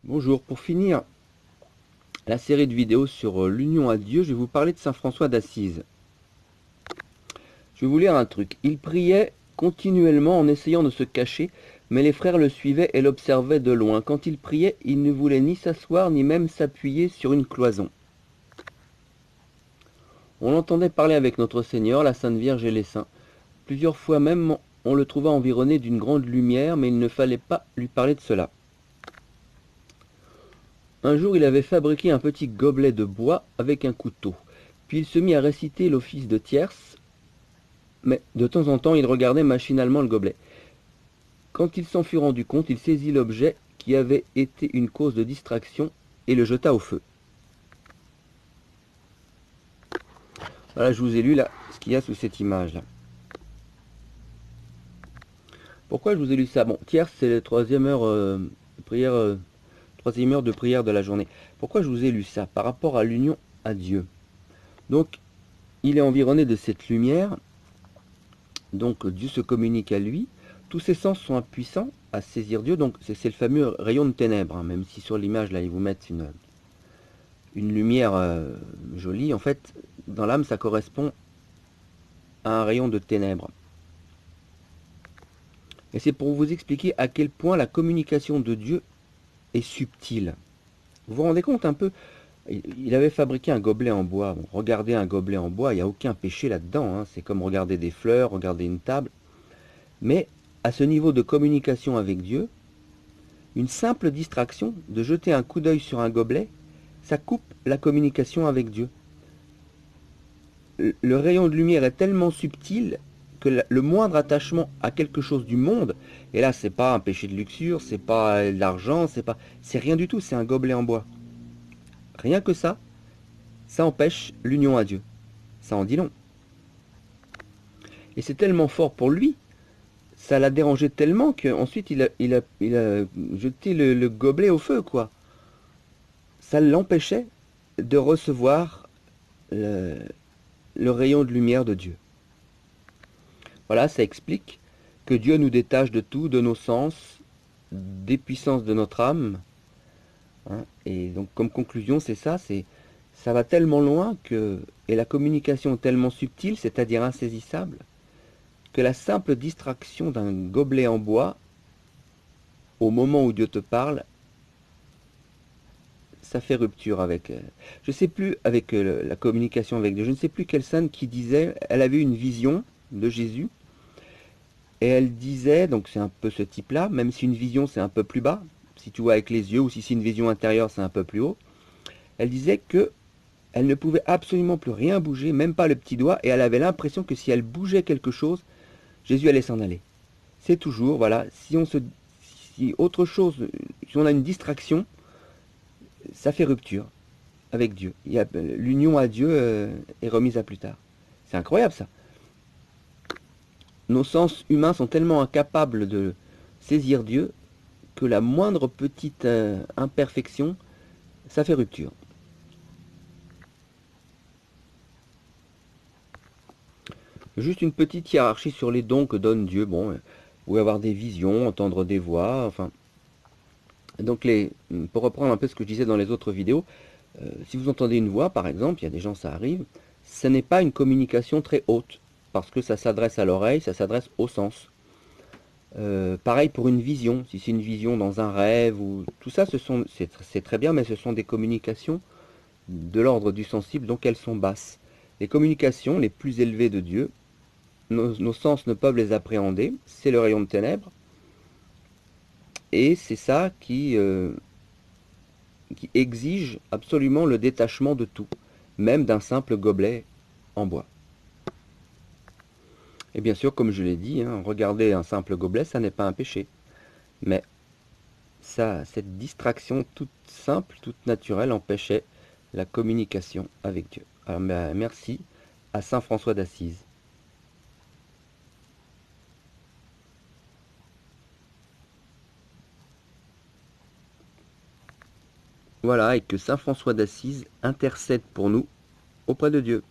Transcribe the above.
Bonjour, pour finir la série de vidéos sur l'union à Dieu, je vais vous parler de saint François d'Assise. Je vais vous lire un truc. Il priait continuellement en essayant de se cacher, mais les frères le suivaient et l'observaient de loin. Quand il priait, il ne voulait ni s'asseoir, ni même s'appuyer sur une cloison. On l'entendait parler avec notre Seigneur, la Sainte Vierge et les saints. Plusieurs fois même, on le trouva environné d'une grande lumière, mais il ne fallait pas lui parler de cela. Un jour, il avait fabriqué un petit gobelet de bois avec un couteau. Puis il se mit à réciter l'office de tierce, mais de temps en temps, il regardait machinalement le gobelet. Quand il s'en fut rendu compte, il saisit l'objet qui avait été une cause de distraction et le jeta au feu. Voilà, je vous ai lu là ce qu'il y a sous cette image-là. Pourquoi je vous ai lu ça? Bon, tierce, c'est la troisième heure de prière, troisième heure de prière de la journée. Pourquoi je vous ai lu ça? Par rapport à l'union à Dieu. Donc, il est environné de cette lumière. Donc Dieu se communique à lui. Tous ses sens sont impuissants à saisir Dieu. Donc c'est le fameux rayon de ténèbres. Hein, même si sur l'image là ils vous mettent une lumière jolie. En fait, dans l'âme ça correspond à un rayon de ténèbres. Et c'est pour vous expliquer à quel point la communication de Dieu est subtile. Vous vous rendez compte un peu? Il avait fabriqué un gobelet en bois. Bon, regardez un gobelet en bois, il n'y a aucun péché là-dedans. Hein. C'est comme regarder des fleurs, regarder une table. Mais à ce niveau de communication avec Dieu, une simple distraction, de jeter un coup d'œil sur un gobelet, ça coupe la communication avec Dieu. Le rayon de lumière est tellement subtil que le moindre attachement à quelque chose du monde, et là c'est pas un péché de luxure, c'est pas de l'argent, c'est rien du tout, c'est un gobelet en bois. Rien que ça empêche l'union à Dieu. Ça en dit long. Et c'est tellement fort pour lui, ça l'a dérangé tellement qu'ensuite il a jeté le gobelet au feu, quoi. Ça l'empêchait de recevoir le, le rayon de lumière de Dieu. Voilà, ça explique que Dieu nous détache de tout, de nos sens, des puissances de notre âme. Hein, et donc comme conclusion, c'est ça va tellement loin et la communication est tellement subtile, c'est-à-dire insaisissable, que la simple distraction d'un gobelet en bois, au moment où Dieu te parle, ça fait rupture avec, je sais plus, avec la communication avec Dieu. Je ne sais plus quelle sainte qui disait, elle avait une vision de Jésus, et elle disait, donc c'est un peu ce type-là, même si une vision c'est un peu plus bas, si tu vois avec les yeux, ou si c'est une vision intérieure c'est un peu plus haut, elle disait que elle ne pouvait absolument plus rien bouger, même pas le petit doigt, et elle avait l'impression que si elle bougeait quelque chose, Jésus allait s'en aller. C'est toujours, voilà, si autre chose, si on a une distraction, ça fait rupture avec Dieu. L'union à Dieu est remise à plus tard. C'est incroyable ça. Nos sens humains sont tellement incapables de saisir Dieu que la moindre petite imperfection, ça fait rupture. Juste une petite hiérarchie sur les dons que donne Dieu. Bon, vous pouvez avoir des visions, entendre des voix, enfin. Donc pour reprendre un peu ce que je disais dans les autres vidéos, si vous entendez une voix, par exemple, il y a des gens, ça arrive, ce n'est pas une communication très haute, parce que ça s'adresse à l'oreille, ça s'adresse au sens. Pareil pour une vision, si c'est une vision dans un rêve, ou tout ça, c'est très bien, mais ce sont des communications de l'ordre du sensible, donc elles sont basses. Les communications les plus élevées de Dieu, nos sens ne peuvent les appréhender, c'est le rayon de ténèbres, et c'est ça qui exige absolument le détachement de tout, même d'un simple gobelet en bois. Et bien sûr, comme je l'ai dit, hein, regarder un simple gobelet, ça n'est pas un péché. Mais ça, cette distraction toute simple, toute naturelle, empêchait la communication avec Dieu. Alors, merci à saint François d'Assise. Voilà, et que saint François d'Assise intercède pour nous auprès de Dieu.